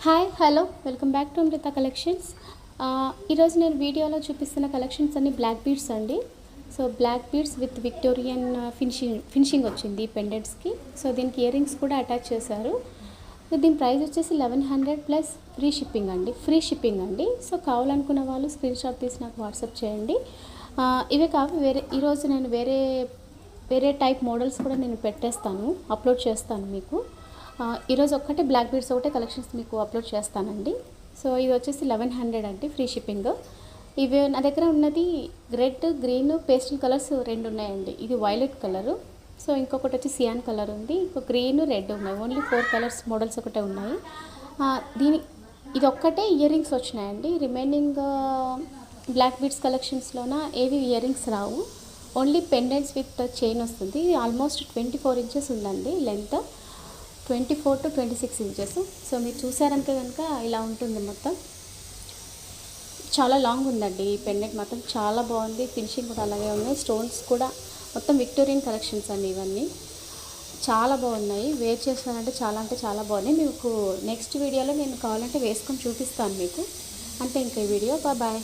Hi hello welcome back to Amrita collections. ఈరోజు నేను వీడియోలో చూపిస్తున్న కలెక్షన్స్ అన్ని బ్లాక్ బీడ్స్ అండి. So black beads with Victorian finishing వచ్చింది పెండెంట్స్కి. సో దీనికి ఇయర్ రింగ్స్ కూడా అటాచ్ చేశారు. సో దీని ప్రైస్ వచ్చేసి 1100 ప్లస్ ఫ్రీ షిప్పింగ్ అండి. సో కావాలనుకున్న వాళ్ళు స్క్రీన్ షాట్ తీసి నాకు వాట్సాప్ చేయండి. ఇవే కాదు ఈరోజు నేను వేరే టైప్ మోడల్స్ కూడా నేను అప్లోడ్ చేస్తాను మీకు. ఈరోజు ఒక్కటే బ్లాక్ బీడ్స్ ఒకటే కలెక్షన్స్ మీకు అప్లోడ్ చేస్తానండి. సో ఇది వచ్చేసి 1100 అండి, ఫ్రీ షిప్పింగ్. ఇవి నా దగ్గర ఉన్నది రెడ్, గ్రీన్, పేస్టల్ కలర్స్ రెండు ఉన్నాయండి. ఇది వైలెట్ కలరు, సో ఇంకొకటి వచ్చి సియాన్ కలర్ ఉంది, ఇంకో గ్రీన్, రెడ్ ఉన్నాయి. ఓన్లీ 4 కలర్స్ మోడల్స్ ఒకటే ఉన్నాయి. ఇది ఒక్కటే ఇయర్ రింగ్స్ వచ్చినాయండి. రిమైనింగ్ బ్లాక్ బీడ్స్ కలెక్షన్స్లోన ఏవి ear rings Rao, only pendants with chain వస్తుంది. ఇది ఆల్మోస్ట్ 24 ఇంచెస్ ఉందండి లెంత్, 24 to 26 ఇంచెస్. సో మీరు చూసారంటే కనుక ఇలా ఉంటుంది. మొత్తం చాలా లాంగ్ ఉందండి ఈ పెండెంట్, మాత్రం చాలా బాగుంది. ఫినిషింగ్ కూడా అలాగే ఉన్నాయి. స్టోన్స్ కూడా మొత్తం విక్టోరియన్ కలెక్షన్స్ అండి. ఇవన్నీ చాలా బాగున్నాయి. వేర్ చేస్తానంటే చాలా బాగున్నాయి. మీకు నెక్స్ట్ వీడియోలో నేను కావాలంటే వేసుకొని చూపిస్తాను మీకు. అంటే ఇంకా ఈ వీడియో బాయ్.